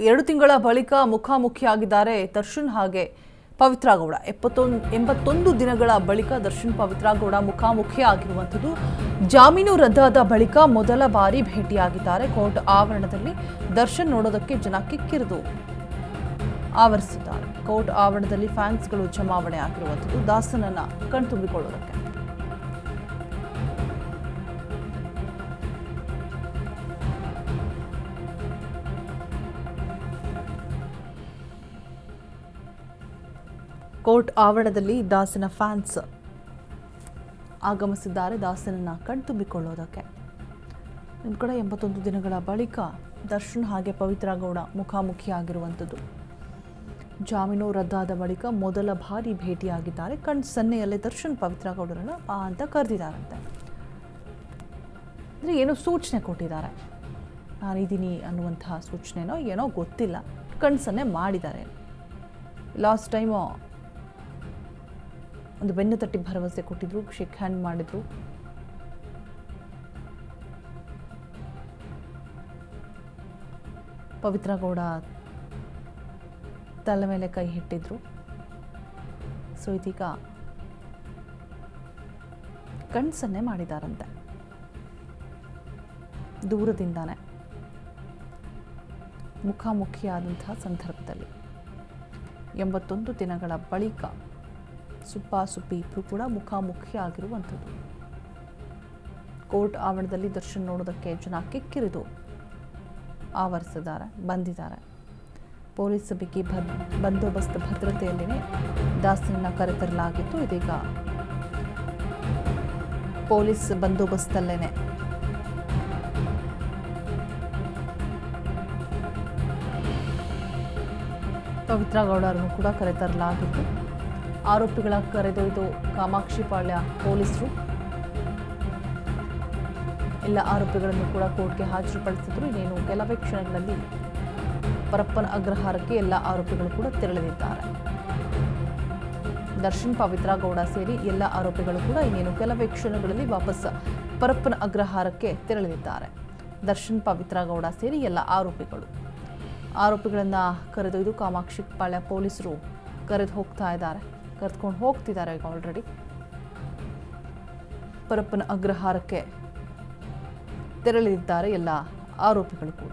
2 ತಿಂಗಳ ಬಳಿಕ ಮುಖಾಮುಖಿಯಾಗಿದ್ದಾರೆ ದರ್ಶನ್ ಹಾಗೆ ಪವಿತ್ರ ಗೌಡ. 81 ದಿನಗಳ ಬಳಿಕ ದರ್ಶನ್ ಪವಿತ್ರ ಗೌಡ ಮುಖಾಮುಖಿ ಆಗಿರುವಂಥದ್ದು. ಜಾಮೀನು ರದ್ದಾದ ಬಳಿಕ ಮೊದಲ ಬಾರಿ ಭೇಟಿಯಾಗಿದ್ದಾರೆ. ಕೋರ್ಟ್ ಆವರಣದಲ್ಲಿ ದರ್ಶನ್ ನೋಡೋದಕ್ಕೆ ಜನ ಕಿಕ್ಕಿರಿದು ಆವರಿಸಿದ್ದಾರೆ. ಕೋರ್ಟ್ ಆವರಣದಲ್ಲಿ ಫ್ಯಾನ್ಸ್ಗಳು ಜಮಾವಣೆ ಆಗಿರುವಂಥದ್ದು ದಾಸನನ್ನ ಕಣ್ತುಂಬಿಕೊಳ್ಳೋದಕ್ಕೆ. ಕೋರ್ಟ್ ಆವರಣದಲ್ಲಿ ದಾಸನ ಫ್ಯಾನ್ಸ್ ಆಗಮಿಸಿದ್ದಾರೆ ದಾಸನನ್ನ ಕಣ್ತುಂಬಿಕೊಳ್ಳೋದಕ್ಕೆ. ನಿಮ್ಮ ಕಡೆ 81 ದಿನಗಳ ಬಳಿಕ ದರ್ಶನ್ ಹಾಗೆ ಪವಿತ್ರ ಗೌಡ ಮುಖಾಮುಖಿಯಾಗಿರುವಂಥದ್ದು. ಜಾಮೀನು ರದ್ದಾದ ಬಳಿಕ ಮೊದಲ ಬಾರಿ ಭೇಟಿಯಾಗಿದ್ದಾರೆ. ಸನ್ನೆಯಲ್ಲೇ ದರ್ಶನ್ ಪವಿತ್ರ ಗೌಡರನ್ನ ಬಾ ಅಂತ ಕರೆದಿದ್ದಾರಂತೆ. ಅಂದರೆ ಏನೋ ಸೂಚನೆ ಕೊಟ್ಟಿದ್ದಾರೆ, ನಾನಿದ್ದೀನಿ ಅನ್ನುವಂತಹ ಸೂಚನೆನೋ ಏನೋ ಗೊತ್ತಿಲ್ಲ, ಸನ್ನೆ ಮಾಡಿದ್ದಾರೆ. ಲಾಸ್ಟ್ ಟೈಮು ಒಂದು ಬೆನ್ನು ತಟ್ಟಿ ಭರವಸೆ ಕೊಟ್ಟಿದ್ರು, ಶೇಕ್ ಹ್ಯಾಂಡ್ ಮಾಡಿದ್ರು. ಪವಿತ್ರ ಗೌಡ ತಲೆ ಮೇಲೆ ಕೈ ಇಟ್ಟಿದ್ರು. ಸೊ ಇದೀಗ ಕಣ್ಸನ್ನೆ ಮಾಡಿದಾರಂತೆ. ದೂರದಿಂದಾನೆ ಮುಖಾಮುಖಿಯಾದಂತಹ ಸಂದರ್ಭದಲ್ಲಿ 81 ದಿನಗಳ ಬಳಿಕ ಸುಪ್ಪಾಸುಪ್ಪಿ ಇಬ್ಬರು ಕೂಡ ಮುಖಾಮುಖಿ ಆಗಿರುವಂಥದ್ದು. ಕೋರ್ಟ್ ಆವರಣದಲ್ಲಿ ದರ್ಶನ್ ನೋಡೋದಕ್ಕೆ ಜನ ಕಿಕ್ಕಿರಿದು ಆವರಿಸಿದ್ದಾರೆ, ಬಂದಿದ್ದಾರೆ. ಪೊಲೀಸ್ ಬಿಗಿ ಬಂದೋಬಸ್ತ್ ಭದ್ರತೆಯಲ್ಲಿನೇ ದಾಸನನ್ನ ಕರೆತರಲಾಗಿತ್ತು. ಇದೀಗ ಪೊಲೀಸ್ ಬಂದೋಬಸ್ತಲ್ಲೇನೆ ಪವಿತ್ರ ಗೌಡರನ್ನು ಕೂಡ ಕರೆತರಲಾಗಿತ್ತು. ಆರೋಪಿಗಳ ಕರೆದೊಯ್ದು ಕಾಮಾಕ್ಷಿಪಾಳ್ಯ ಪೊಲೀಸರು ಎಲ್ಲ ಆರೋಪಿಗಳನ್ನು ಕೂಡ ಕೋರ್ಟ್ಗೆ ಹಾಜರುಪಡಿಸಿದ್ರು. ಇನ್ನೇನು ಕೆಲವೇ ಕ್ಷಣಗಳಲ್ಲಿ ಪರಪ್ಪನ ಅಗ್ರಹಾರಕ್ಕೆ ಎಲ್ಲ ಆರೋಪಿಗಳು ಕೂಡ ತೆರಳಲಿದ್ದಾರೆ. ದರ್ಶನ್ ಪವಿತ್ರ ಗೌಡ ಸೇರಿ ಎಲ್ಲ ಆರೋಪಿಗಳು ಕೂಡ ಇನ್ನೇನು ಕೆಲವೇ ಕ್ಷಣಗಳಲ್ಲಿ ವಾಪಸ್ ಪರಪ್ಪನ ಅಗ್ರಹಾರಕ್ಕೆ ತೆರಳಲಿದ್ದಾರೆ. ದರ್ಶನ್ ಪವಿತ್ರ ಗೌಡ ಸೇರಿ ಎಲ್ಲ ಆರೋಪಿಗಳನ್ನು ಕರೆದೊಯ್ದು ಕಾಮಾಕ್ಷಿಪಾಳ್ಯ ಪೊಲೀಸರು ಕರೆದುಕೊಂಡು ಹೋಗ್ತಿದ್ದಾರೆ. ಈಗ ಆಲ್ರೆಡಿ ಪರಪ್ಪನ ಅಗ್ರಹಾರಕ್ಕೆ ತೆರಳಿದ್ದಾರೆ ಎಲ್ಲ ಆರೋಪಿಗಳು ಕೂಡ.